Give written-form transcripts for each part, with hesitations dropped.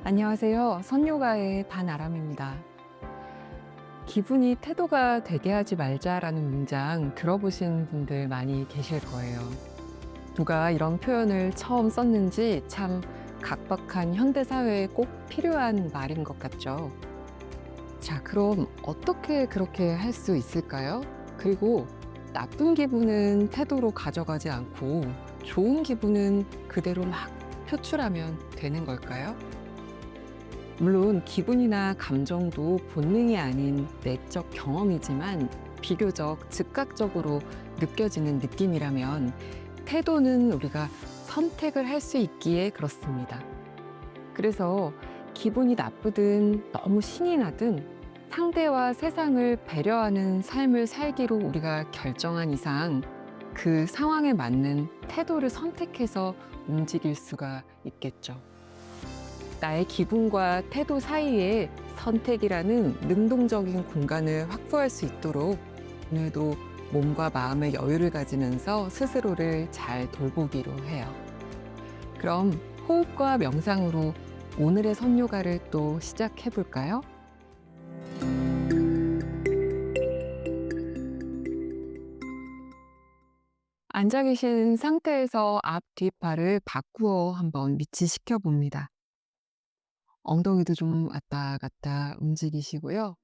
안녕하세요. 선요가의 반아람입니다. 기분이 태도가 되게 하지 말자라는 문장 들어보신 분들 많이 계실 거예요. 누가 이런 표현을 처음 썼는지 참 각박한 현대 사회에 꼭 필요한 말인 것 같죠. 자, 그럼 어떻게 그렇게 할 수 있을까요? 그리고 나쁜 기분은 태도로 가져가지 않고 좋은 기분은 그대로 막 표출하면 되는 걸까요? 물론 기분이나 감정도 본능이 아닌 내적 경험이지만 비교적 즉각적으로 느껴지는 느낌이라면 태도는 우리가 선택을 할 수 있기에 그렇습니다. 그래서 기분이 나쁘든 너무 신이 나든 상대와 세상을 배려하는 삶을 살기로 우리가 결정한 이상 그 상황에 맞는 태도를 선택해서 움직일 수가 있겠죠. 나의 기분과 태도 사이에 선택이라는 능동적인 공간을 확보할 수 있도록 오늘도 몸과 마음의 여유를 가지면서 스스로를 잘 돌보기로 해요. 그럼 호흡과 명상으로 오늘의 선요가를 또 시작해 볼까요? 앉아 계신 상태에서 앞, 뒷발을 바꾸어 한번 위치시켜 봅니다. 엉덩이도 좀 왔다 갔다 움직이시고요.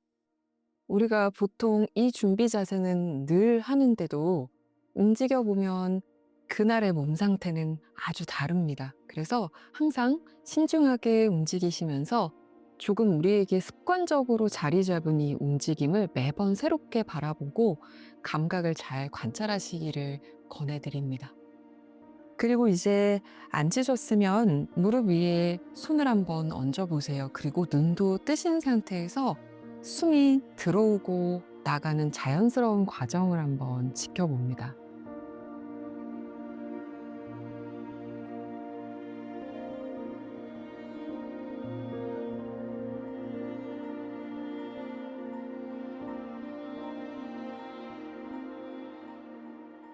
우리가 보통 이 준비 자세는 늘 하는데도 움직여 보면 그날의 몸 상태는 아주 다릅니다. 그래서 항상 신중하게 움직이시면서 조금 우리에게 습관적으로 자리 잡은 이 움직임을 매번 새롭게 바라보고 감각을 잘 관찰하시기를 권해드립니다. 그리고 이제 앉으셨으면 무릎 위에 손을 한번 얹어 보세요. 그리고 눈도 뜨신 상태에서 숨이 들어오고 나가는 자연스러운 과정을 한번 지켜봅니다.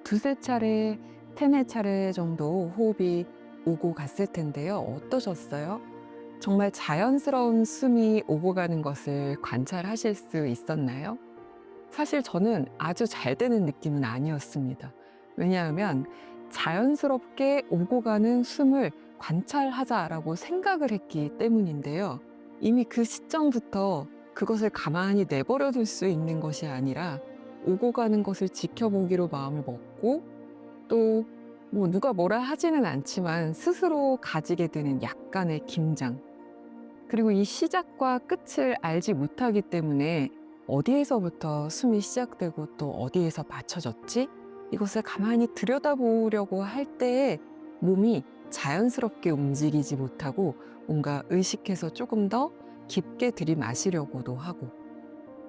두세 차례, 세네 차례 정도 호흡이 오고 갔을 텐데요. 어떠셨어요? 정말 자연스러운 숨이 오고 가는 것을 관찰하실 수 있었나요? 사실 저는 아주 잘 되는 느낌은 아니었습니다. 왜냐하면 자연스럽게 오고 가는 숨을 관찰하자라고 생각을 했기 때문인데요. 이미 그 시점부터 그것을 가만히 내버려 둘 수 있는 것이 아니라 오고 가는 것을 지켜보기로 마음을 먹고 또 뭐 누가 뭐라 하지는 않지만 스스로 가지게 되는 약간의 긴장 그리고 이 시작과 끝을 알지 못하기 때문에 어디에서부터 숨이 시작되고 또 어디에서 맞춰졌지? 이것을 가만히 들여다보려고 할 때에 몸이 자연스럽게 움직이지 못하고 뭔가 의식해서 조금 더 깊게 들이마시려고도 하고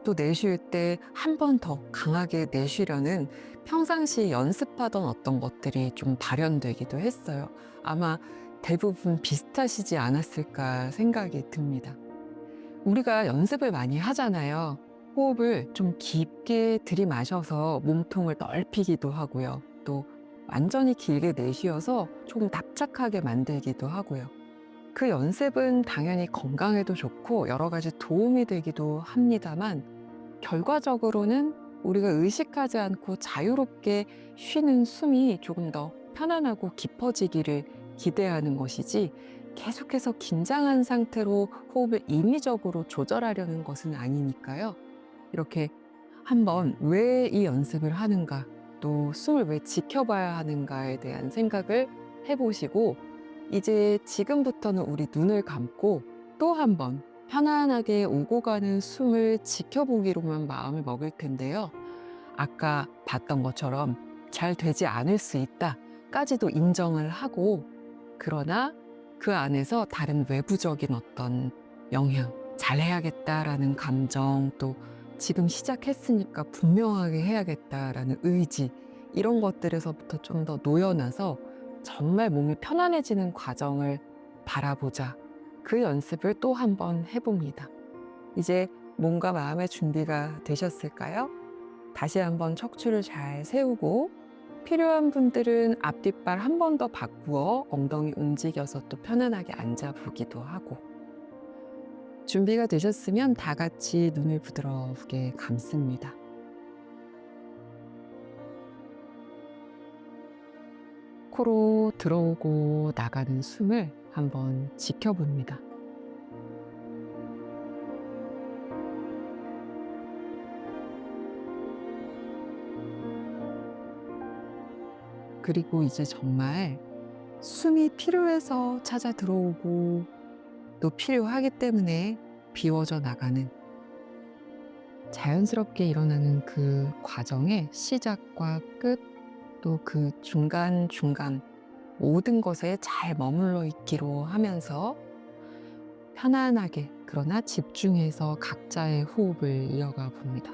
또 내쉴 때 한 번 더 강하게 내쉬려는 평상시 연습하던 어떤 것들이 좀 발현되기도 했어요. 아마 대부분 비슷하시지 않았을까 생각이 듭니다. 우리가 연습을 많이 하잖아요. 호흡을 좀 깊게 들이마셔서 몸통을 넓히기도 하고요. 또 완전히 길게 내쉬어서 조금 납작하게 만들기도 하고요. 그 연습은 당연히 건강에도 좋고 여러 가지 도움이 되기도 합니다만 결과적으로는 우리가 의식하지 않고 자유롭게 쉬는 숨이 조금 더 편안하고 깊어지기를 기대하는 것이지 계속해서 긴장한 상태로 호흡을 인위적으로 조절하려는 것은 아니니까요. 이렇게 한번 왜 이 연습을 하는가, 또 숨을 왜 지켜봐야 하는가에 대한 생각을 해보시고 이제 지금부터는 우리 눈을 감고 또 한번 편안하게 오고 가는 숨을 지켜보기로만 마음을 먹을 텐데요. 아까 봤던 것처럼 잘 되지 않을 수 있다까지도 인정을 하고 그러나 그 안에서 다른 외부적인 어떤 영향, 잘해야겠다라는 감정 또 지금 시작했으니까 분명하게 해야겠다라는 의지 이런 것들에서부터 좀 더 놓여나서 정말 몸이 편안해지는 과정을 바라보자. 그 연습을 또 한번 해봅니다. 이제 몸과 마음의 준비가 되셨을까요? 다시 한번 척추를 잘 세우고 필요한 분들은 앞뒷발 한 번 더 바꾸어 엉덩이 움직여서 또 편안하게 앉아 보기도 하고 준비가 되셨으면 다 같이 눈을 부드럽게 감습니다. 코로 들어오고 나가는 숨을 한번 지켜봅니다. 그리고 이제 정말 숨이 필요해서 찾아 들어오고 또 필요하기 때문에 비워져 나가는 자연스럽게 일어나는 그 과정의 시작과 끝, 또 그 중간중간 모든 것에 잘 머물러 있기로 하면서 편안하게 그러나 집중해서 각자의 호흡을 이어가 봅니다.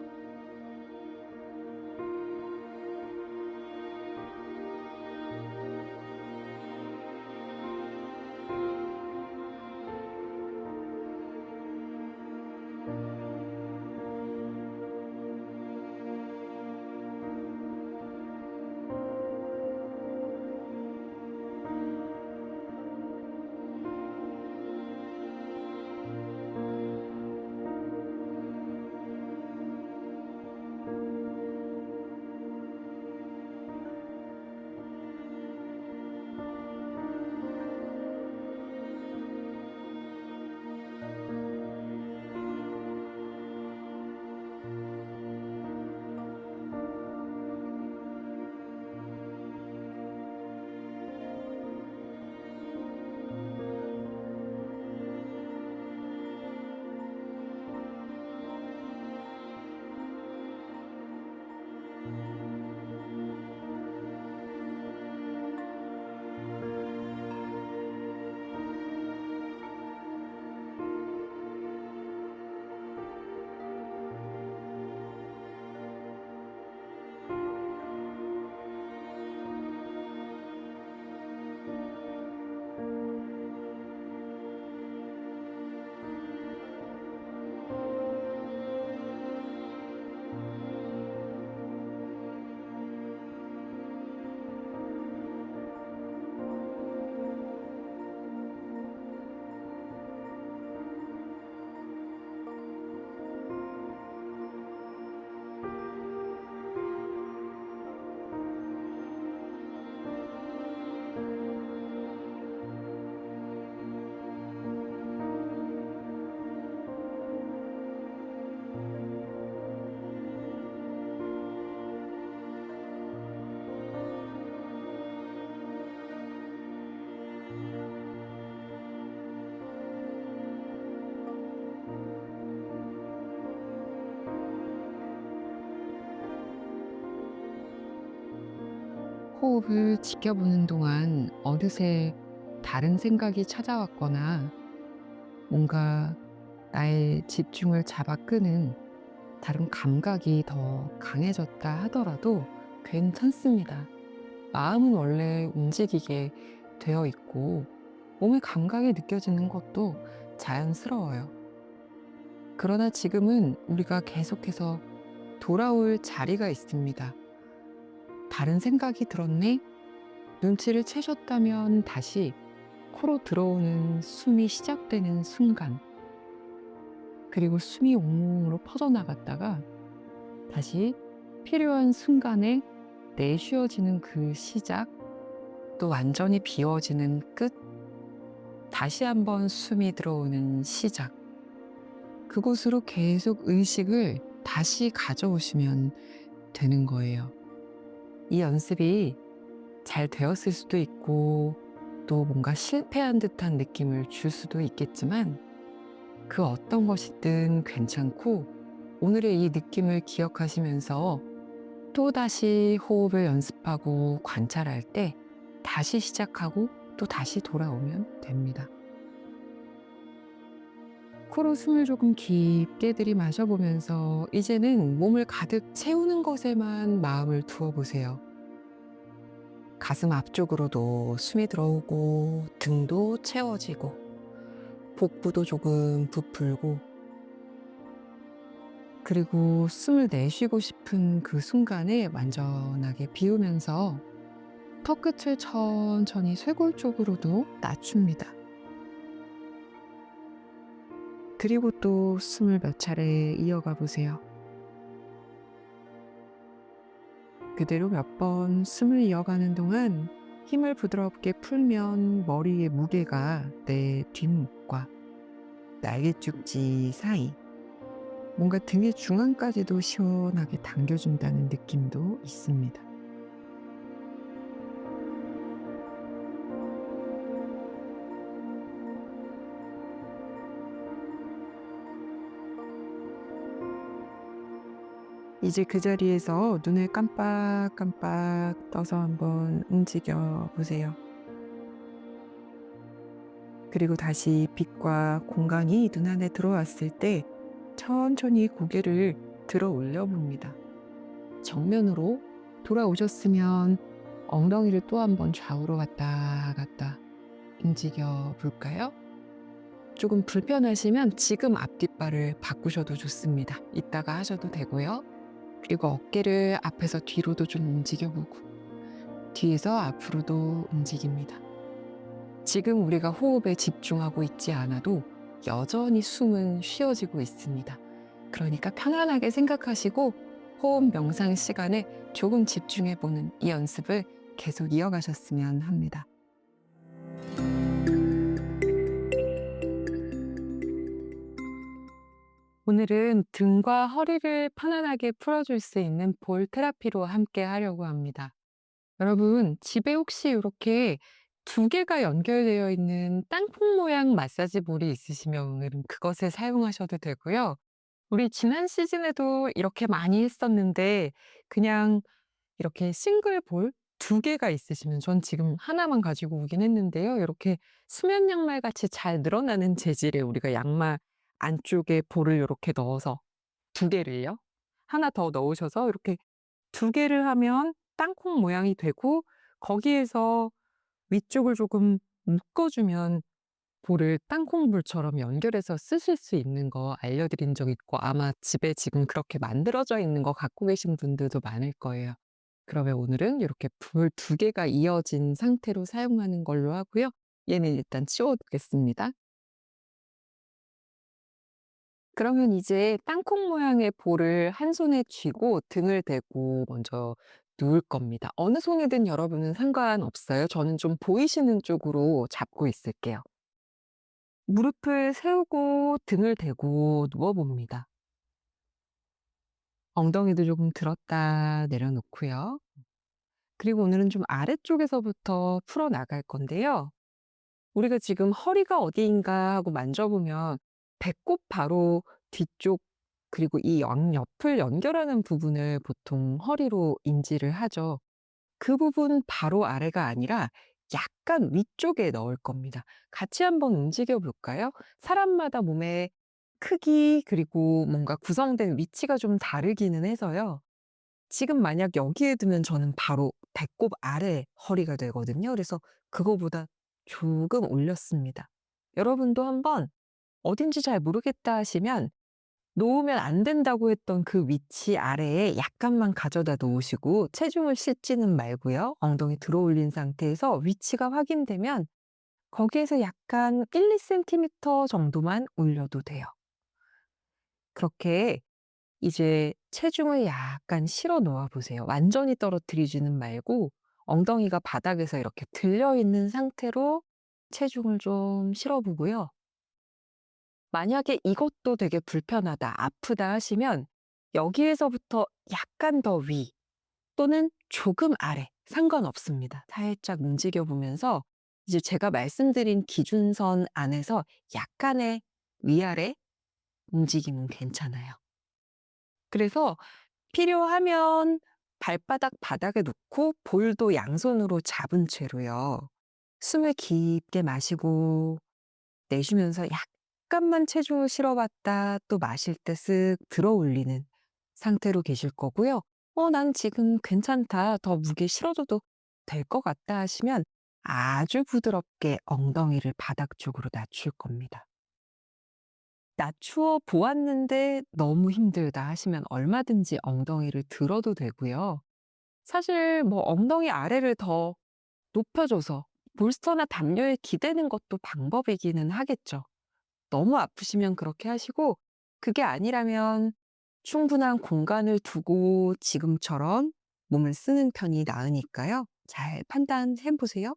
호흡을 지켜보는 동안 어느새 다른 생각이 찾아왔거나 뭔가 나의 집중을 잡아 끄는 다른 감각이 더 강해졌다 하더라도 괜찮습니다. 마음은 원래 움직이게 되어 있고 몸의 감각이 느껴지는 것도 자연스러워요. 그러나 지금은 우리가 계속해서 돌아올 자리가 있습니다. 다른 생각이 들었네? 눈치를 채셨다면 다시 코로 들어오는 숨이 시작되는 순간, 그리고 숨이 온몸으로 퍼져나갔다가 다시 필요한 순간에 내쉬어지는 그 시작, 또 완전히 비워지는 끝, 다시 한번 숨이 들어오는 시작. 그곳으로 계속 의식을 다시 가져오시면 되는 거예요. 이 연습이 잘 되었을 수도 있고 또 뭔가 실패한 듯한 느낌을 줄 수도 있겠지만 그 어떤 것이든 괜찮고 오늘의 이 느낌을 기억하시면서 또다시 호흡을 연습하고 관찰할 때 다시 시작하고 또 다시 돌아오면 됩니다. 코로 숨을 조금 깊게 들이마셔보면서 이제는 몸을 가득 채우는 것에만 마음을 두어보세요. 가슴 앞쪽으로도 숨이 들어오고 등도 채워지고 복부도 조금 부풀고 그리고 숨을 내쉬고 싶은 그 순간에 완전하게 비우면서 턱끝을 천천히 쇄골 쪽으로도 낮춥니다. 그리고 또 숨을 몇 차례 이어가 보세요. 그대로 몇 번 숨을 이어가는 동안 힘을 부드럽게 풀면 머리의 무게가 내 뒷목과 날개죽지 사이, 뭔가 등의 중앙까지도 시원하게 당겨준다는 느낌도 있습니다. 이제 그 자리에서 눈을 깜빡깜빡 떠서 한번 움직여 보세요. 그리고 다시 빛과 공간이 눈안에 들어왔을 때 천천히 고개를 들어 올려 봅니다. 정면으로 돌아오셨으면 엉덩이를 또 한번 좌우로 왔다 갔다 움직여 볼까요? 조금 불편하시면 지금 앞뒷발을 바꾸셔도 좋습니다. 이따가 하셔도 되고요. 그리고 어깨를 앞에서 뒤로도 좀 움직여 보고 뒤에서 앞으로도 움직입니다. 지금 우리가 호흡에 집중하고 있지 않아도 여전히 숨은 쉬어지고 있습니다. 그러니까 편안하게 생각하시고 호흡 명상 시간에 조금 집중해 보는 이 연습을 계속 이어가셨으면 합니다. 오늘은 등과 허리를 편안하게 풀어줄 수 있는 볼 테라피로 함께 하려고 합니다. 여러분, 집에 혹시 이렇게 두 개가 연결되어 있는 땅콩 모양 마사지 볼이 있으시면 오늘은 그것을 사용하셔도 되고요. 우리 지난 시즌에도 이렇게 많이 했었는데 그냥 이렇게 싱글 볼 두 개가 있으시면 전 지금 하나만 가지고 오긴 했는데요. 이렇게 수면 양말 같이 잘 늘어나는 재질의 우리가 양말 안쪽에 볼을 이렇게 넣어서 두 개를요. 하나 더 넣으셔서 이렇게 두 개를 하면 땅콩 모양이 되고 거기에서 위쪽을 조금 묶어주면 볼을 땅콩볼처럼 연결해서 쓰실 수 있는 거 알려드린 적 있고 아마 집에 지금 그렇게 만들어져 있는 거 갖고 계신 분들도 많을 거예요. 그러면 오늘은 이렇게 볼 두 개가 이어진 상태로 사용하는 걸로 하고요. 얘는 일단 치워 두겠습니다. 그러면 이제 땅콩 모양의 볼을 한 손에 쥐고 등을 대고 먼저 누울 겁니다. 어느 손이든 여러분은 상관없어요. 저는 좀 보이시는 쪽으로 잡고 있을게요. 무릎을 세우고 등을 대고 누워봅니다. 엉덩이도 조금 들었다 내려놓고요. 그리고 오늘은 좀 아래쪽에서부터 풀어나갈 건데요. 우리가 지금 허리가 어디인가 하고 만져보면 배꼽 바로 뒤쪽 그리고 이 옆을 연결하는 부분을 보통 허리로 인지를 하죠. 그 부분 바로 아래가 아니라 약간 위쪽에 넣을 겁니다. 같이 한번 움직여 볼까요? 사람마다 몸의 크기 그리고 뭔가 구성된 위치가 좀 다르기는 해서요. 지금 만약 여기에 두면 저는 바로 배꼽 아래 허리가 되거든요. 그래서 그거보다 조금 올렸습니다. 여러분도 한번 어딘지 잘 모르겠다 하시면 놓으면 안 된다고 했던 그 위치 아래에 약간만 가져다 놓으시고 체중을 싣지는 말고요. 엉덩이 들어 올린 상태에서 위치가 확인되면 거기에서 약간 1~2cm 정도만 올려도 돼요. 그렇게 이제 체중을 약간 실어 놓아 보세요. 완전히 떨어뜨리지는 말고 엉덩이가 바닥에서 이렇게 들려 있는 상태로 체중을 좀 실어 보고요. 만약에 이것도 되게 불편하다, 아프다 하시면 여기에서부터 약간 더 위 또는 조금 아래 상관없습니다. 살짝 움직여 보면서 이제 제가 말씀드린 기준선 안에서 약간의 위아래 움직임은 괜찮아요. 그래서 필요하면 발바닥 바닥에 놓고 볼도 양손으로 잡은 채로요. 숨을 깊게 마시고 내쉬면서 약간만 체중을 실어봤다 또 마실 때 쓱 들어 올리는 상태로 계실 거고요. 난 지금 괜찮다. 더 무게 실어줘도 될 것 같다 하시면 아주 부드럽게 엉덩이를 바닥 쪽으로 낮출 겁니다. 낮추어 보았는데 너무 힘들다 하시면 얼마든지 엉덩이를 들어도 되고요. 사실 뭐 엉덩이 아래를 더 높여줘서 볼스터나 담요에 기대는 것도 방법이기는 하겠죠. 너무 아프시면 그렇게 하시고 그게 아니라면 충분한 공간을 두고 지금처럼 몸을 쓰는 편이 나으니까요. 잘 판단해 보세요.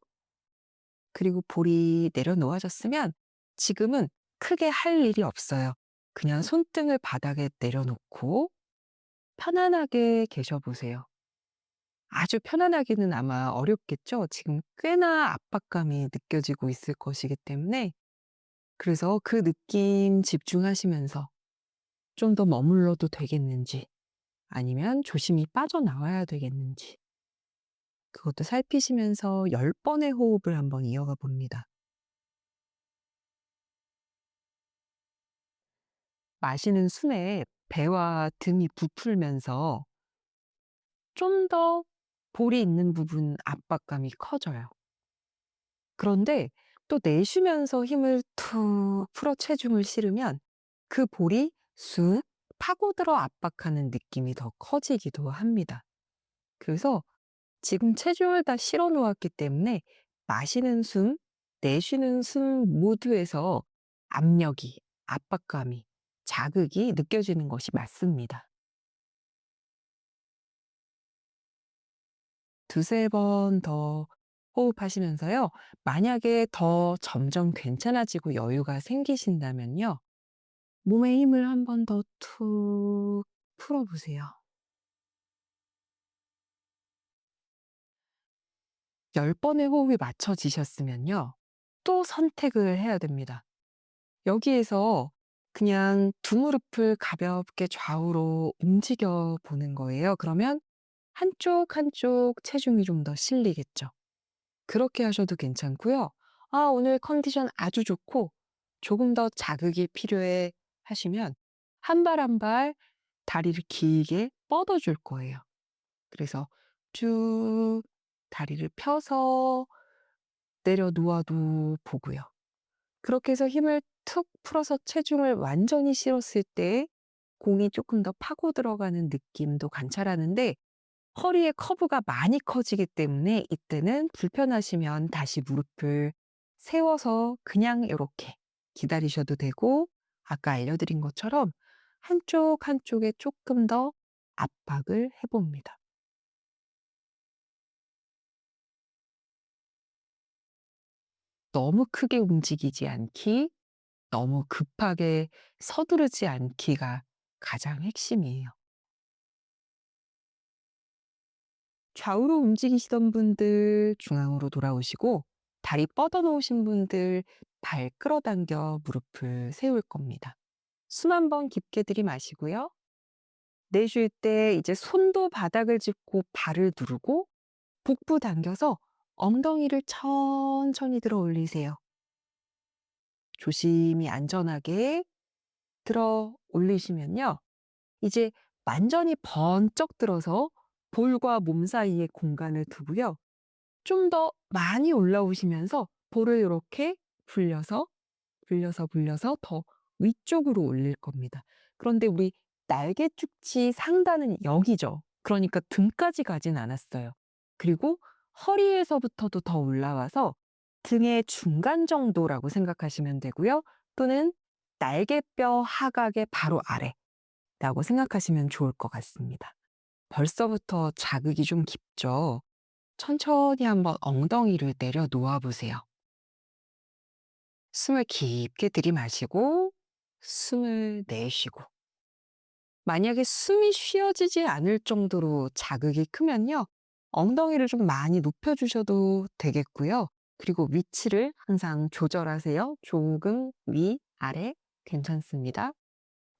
그리고 볼이 내려놓아졌으면 지금은 크게 할 일이 없어요. 그냥 손등을 바닥에 내려놓고 편안하게 계셔 보세요. 아주 편안하기는 아마 어렵겠죠? 지금 꽤나 압박감이 느껴지고 있을 것이기 때문에 그래서 그 느낌 집중하시면서 좀 더 머물러도 되겠는지 아니면 조심히 빠져나와야 되겠는지 그것도 살피시면서 10번의 호흡을 한번 이어가 봅니다. 마시는 숨에 배와 등이 부풀면서 좀 더 볼이 있는 부분 압박감이 커져요. 그런데 또 내쉬면서 힘을 툭 풀어 체중을 실으면 그 볼이 쑥 파고들어 압박하는 느낌이 더 커지기도 합니다. 그래서 지금 체중을 다 실어 놓았기 때문에 마시는 숨, 내쉬는 숨 모두에서 압력이, 압박감이, 자극이 느껴지는 것이 맞습니다. 두세 번 더 호흡하시면서요. 만약에 더 점점 괜찮아지고 여유가 생기신다면요. 몸에 힘을 한 번 더 툭 풀어 보세요. 10번의 호흡이 맞춰지셨으면요. 또 선택을 해야 됩니다. 여기에서 그냥 두 무릎을 가볍게 좌우로 움직여 보는 거예요. 그러면 한쪽 한쪽 체중이 좀 더 실리겠죠. 그렇게 하셔도 괜찮고요. 아, 오늘 컨디션 아주 좋고 조금 더 자극이 필요해 하시면 한 발 한 발 다리를 길게 뻗어 줄 거예요. 그래서 쭉 다리를 펴서 내려 놓아도 보고요. 그렇게 해서 힘을 툭 풀어서 체중을 완전히 실었을 때 공이 조금 더 파고 들어가는 느낌도 관찰하는데 허리의 커브가 많이 커지기 때문에 이때는 불편하시면 다시 무릎을 세워서 그냥 이렇게 기다리셔도 되고 아까 알려드린 것처럼 한쪽 한쪽에 조금 더 압박을 해봅니다. 너무 크게 움직이지 않기, 너무 급하게 서두르지 않기가 가장 핵심이에요. 좌우로 움직이시던 분들 중앙으로 돌아오시고 다리 뻗어 놓으신 분들 발 끌어당겨 무릎을 세울 겁니다. 숨 한 번 깊게 들이마시고요. 내쉴 때 이제 손도 바닥을 짚고 발을 누르고 복부 당겨서 엉덩이를 천천히 들어 올리세요. 조심히 안전하게 들어 올리시면요. 이제 완전히 번쩍 들어서 볼과 몸 사이에 공간을 두고요. 좀 더 많이 올라오시면서 볼을 요렇게 불려서, 불려서 더 위쪽으로 올릴 겁니다. 그런데 우리 날개 축지 상단은 여기죠. 그러니까 등까지 가진 않았어요. 그리고 허리에서부터도 더 올라와서 등의 중간 정도라고 생각하시면 되고요. 또는 날개뼈 하각의 바로 아래라고 생각하시면 좋을 것 같습니다. 벌써부터 자극이 좀 깊죠? 천천히 한번 엉덩이를 내려 놓아 보세요. 숨을 깊게 들이마시고 숨을 내쉬고. 만약에 숨이 쉬어지지 않을 정도로 자극이 크면요. 엉덩이를 좀 많이 높여 주셔도 되겠고요. 그리고 위치를 항상 조절하세요. 조금 위, 아래 괜찮습니다.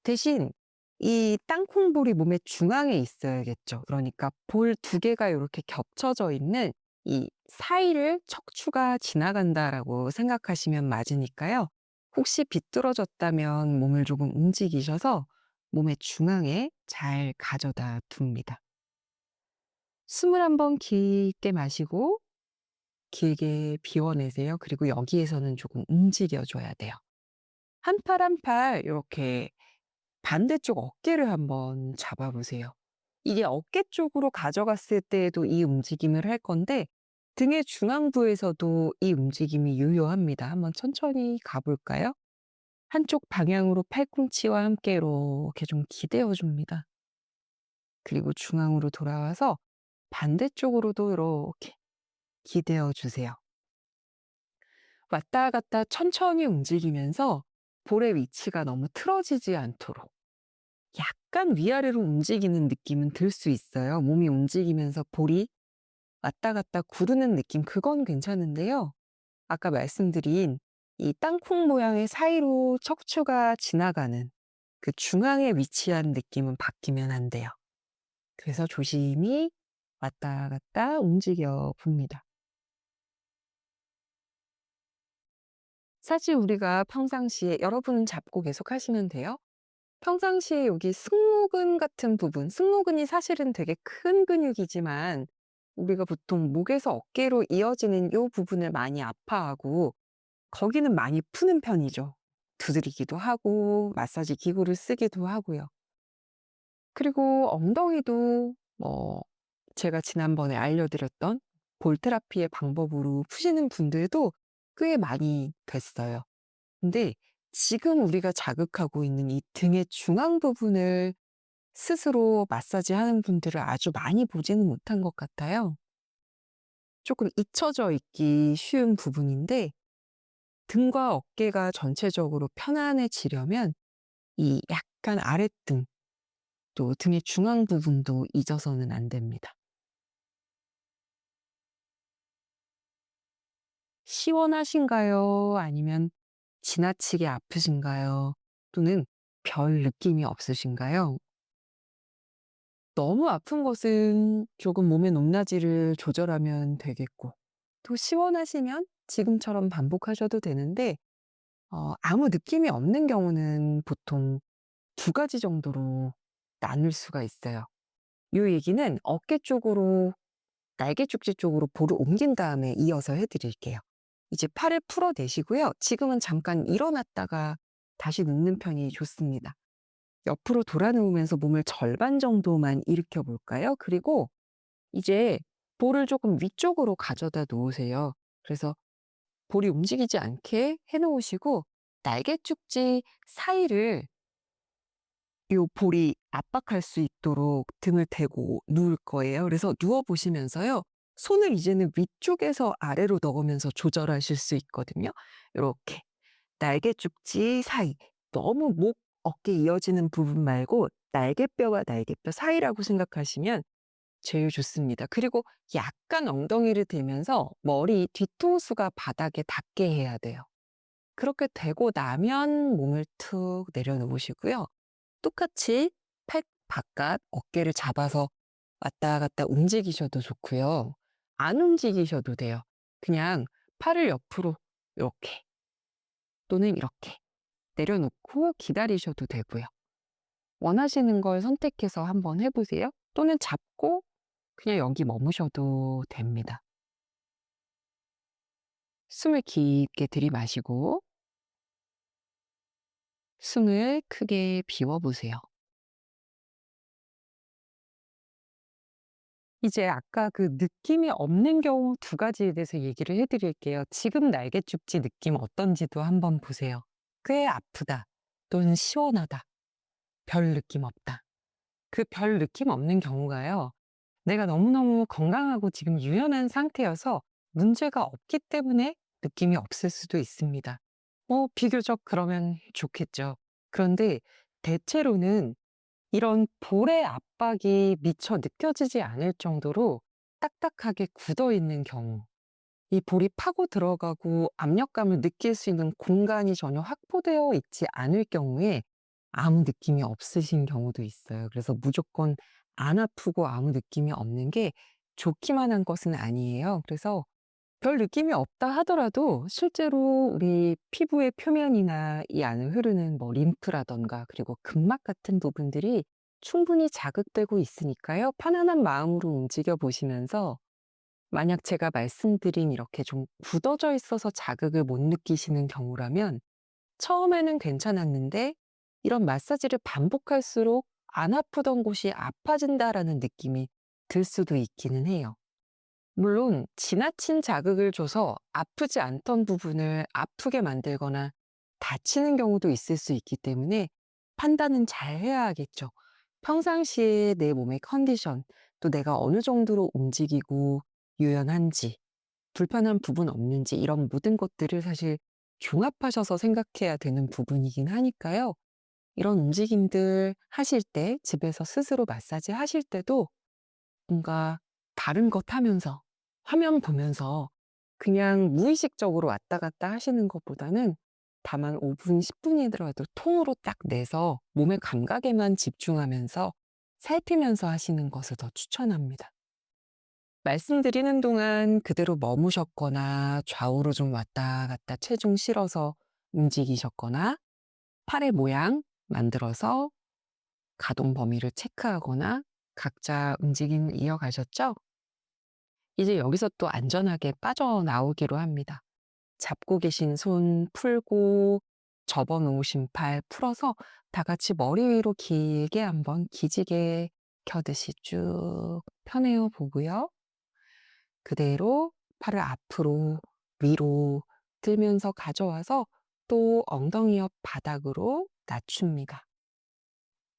대신 이 땅콩볼이 몸의 중앙에 있어야겠죠. 그러니까 볼 두 개가 이렇게 겹쳐져 있는 이 사이를 척추가 지나간다라고 생각하시면 맞으니까요. 혹시 비뚤어졌다면 몸을 조금 움직이셔서 몸의 중앙에 잘 가져다 둡니다. 숨을 한번 깊게 마시고 길게 비워내세요. 그리고 여기에서는 조금 움직여 줘야 돼요. 한 팔 한 팔 이렇게 반대쪽 어깨를 한번 잡아 보세요. 이게 어깨 쪽으로 가져갔을 때에도 이 움직임을 할 건데 등의 중앙부에서도 이 움직임이 유효합니다. 한번 천천히 가 볼까요? 한쪽 방향으로 팔꿈치와 함께 이렇게 좀 기대어 줍니다. 그리고 중앙으로 돌아와서 반대쪽으로도 이렇게 기대어 주세요. 왔다 갔다 천천히 움직이면서 볼의 위치가 너무 틀어지지 않도록 약간 위아래로 움직이는 느낌은 들 수 있어요. 몸이 움직이면서 볼이 왔다 갔다 구르는 느낌, 그건 괜찮은데요. 아까 말씀드린 이 땅콩 모양의 사이로 척추가 지나가는 그 중앙에 위치한 느낌은 바뀌면 안 돼요. 그래서 조심히 왔다 갔다 움직여 봅니다. 사실 우리가 평상시에 여러분은 잡고 계속 하시면 돼요. 평상시에 여기 승모근 같은 부분, 승모근이 사실은 되게 큰 근육이지만 우리가 보통 목에서 어깨로 이어지는 요 부분을 많이 아파하고 거기는 많이 푸는 편이죠. 두드리기도 하고 마사지 기구를 쓰기도 하고요. 그리고 엉덩이도 뭐 제가 지난번에 알려드렸던 볼 테라피의 방법으로 푸시는 분들도 꽤 많이 됐어요. 근데 지금 우리가 자극하고 있는 이 등의 중앙 부분을 스스로 마사지하는 분들을 아주 많이 보지는 못한 것 같아요. 조금 잊혀져 있기 쉬운 부분인데 등과 어깨가 전체적으로 편안해지려면 이 약간 아랫등, 또 등의 중앙 부분도 잊어서는 안 됩니다. 시원하신가요? 아니면 지나치게 아프신가요? 또는 별 느낌이 없으신가요? 너무 아픈 것은 조금 몸의 높낮이를 조절하면 되겠고, 또 시원하시면 지금처럼 반복하셔도 되는데, 아무 느낌이 없는 경우는 보통 두 가지 정도로 나눌 수가 있어요. 요 얘기는 어깨 쪽으로, 날개 축지 쪽으로 볼을 옮긴 다음에 이어서 해드릴게요. 이제 팔을 풀어내시고요. 지금은 잠깐 일어났다가 다시 눕는 편이 좋습니다. 옆으로 돌아 누우면서 몸을 절반 정도만 일으켜 볼까요? 그리고 이제 볼을 조금 위쪽으로 가져다 놓으세요. 그래서 볼이 움직이지 않게 해 놓으시고 날개 축지 사이를 요 볼이 압박할 수 있도록 등을 대고 누울 거예요. 그래서 누워 보시면서요. 손을 이제는 위쪽에서 아래로 넣으면서 조절하실 수 있거든요. 요렇게 날개 축지 사이, 너무 목, 어깨 이어지는 부분 말고 날개뼈와 날개뼈 사이라고 생각하시면 제일 좋습니다. 그리고 약간 엉덩이를 대면서 머리 뒤통수가 바닥에 닿게 해야 돼요. 그렇게 되고 나면 몸을 툭 내려놓으시고요. 똑같이 팔 바깥 어깨를 잡아서 왔다 갔다 움직이셔도 좋고요. 안 움직이셔도 돼요. 그냥 팔을 옆으로 이렇게 또는 이렇게 내려놓고 기다리셔도 되고요. 원하시는 걸 선택해서 한번 해 보세요. 또는 잡고 그냥 여기 머무셔도 됩니다. 숨을 깊게 들이마시고 숨을 크게 비워 보세요. 이제 아까 그 느낌이 없는 경우 두 가지에 대해서 얘기를 해 드릴게요. 지금 날개 축지 느낌 어떤지도 한번 보세요. 꽤 아프다 또는 시원하다, 별 느낌 없다. 그 별 느낌 없는 경우가요. 내가 너무너무 건강하고 지금 유연한 상태여서 문제가 없기 때문에 느낌이 없을 수도 있습니다. 비교적 그러면 좋겠죠. 그런데 대체로는 이런 볼의 압박이 미처 느껴지지 않을 정도로 딱딱하게 굳어 있는 경우, 이 볼이 파고 들어가고 압력감을 느낄 수 있는 공간이 전혀 확보되어 있지 않을 경우에 아무 느낌이 없으신 경우도 있어요. 그래서 무조건 안 아프고 아무 느낌이 없는 게 좋기만 한 것은 아니에요. 그래서 별 느낌이 없다 하더라도 실제로 우리 피부의 표면이나 이 안을 흐르는 뭐 림프라던가 그리고 근막 같은 부분들이 충분히 자극되고 있으니까요. 편안한 마음으로 움직여 보시면서 만약 제가 말씀드린 이렇게 좀 굳어져 있어서 자극을 못 느끼시는 경우라면 처음에는 괜찮았는데 이런 마사지를 반복할수록 안 아프던 곳이 아파진다라는 느낌이 들 수도 있기는 해요. 물론 지나친 자극을 줘서 아프지 않던 부분을 아프게 만들거나 다치는 경우도 있을 수 있기 때문에 판단은 잘 해야겠죠. 평상시에 내 몸의 컨디션, 또 내가 어느 정도로 움직이고 유연한지, 불편한 부분 없는지 이런 모든 것들을 사실 종합하셔서 생각해야 되는 부분이긴 하니까요. 이런 움직임들 하실 때 집에서 스스로 마사지 하실 때도 뭔가 다른 것 하면서 화면 보면서 그냥 무의식적으로 왔다 갔다 하시는 것보다는 다만 5 분, 10 분이더라도 통으로 딱 내서 몸의 감각에만 집중하면서 살피면서 하시는 것을 더 추천합니다. 말씀드리는 동안 그대로 머무셨거나 좌우로 좀 왔다 갔다 체중 실어서 움직이셨거나 팔의 모양 만들어서 가동 범위를 체크하거나 각자 움직임을 이어가셨죠? 이제 여기서 또 안전하게 빠져나오기로 합니다. 잡고 계신 손 풀고 접어 놓으신 팔 풀어서 다 같이 머리 위로 길게 한번 기지개 켜듯이 쭉 펴내어 보고요. 그대로 팔을 앞으로 위로 들면서 가져와서 또 엉덩이 옆 바닥으로 낮춥니다.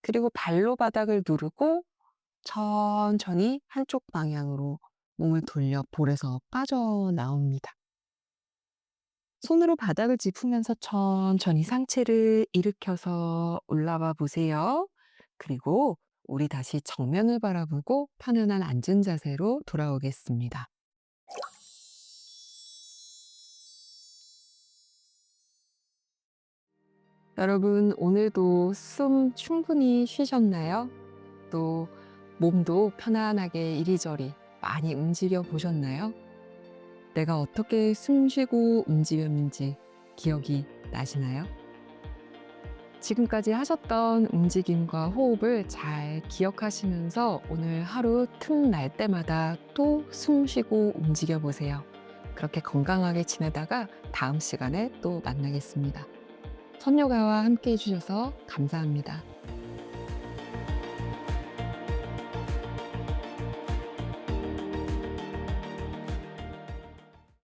그리고 발로 바닥을 누르고 천천히 한쪽 방향으로 몸을 돌려 볼에서 빠져나옵니다. 손으로 바닥을 짚으면서 천천히 상체를 일으켜서 올라와 보세요. 그리고 우리 다시 정면을 바라보고 편안한 앉은 자세로 돌아오겠습니다. 여러분, 오늘도 숨 충분히 쉬셨나요? 또 몸도 편안하게 이리저리 많이 움직여 보셨나요? 내가 어떻게 숨 쉬고 움직였는지 기억이 나시나요? 지금까지 하셨던 움직임과 호흡을 잘 기억하시면서 오늘 하루 틈 날 때마다 또 숨 쉬고 움직여 보세요. 그렇게 건강하게 지내다가 다음 시간에 또 만나겠습니다. 선요가와 함께 해주셔서 감사합니다.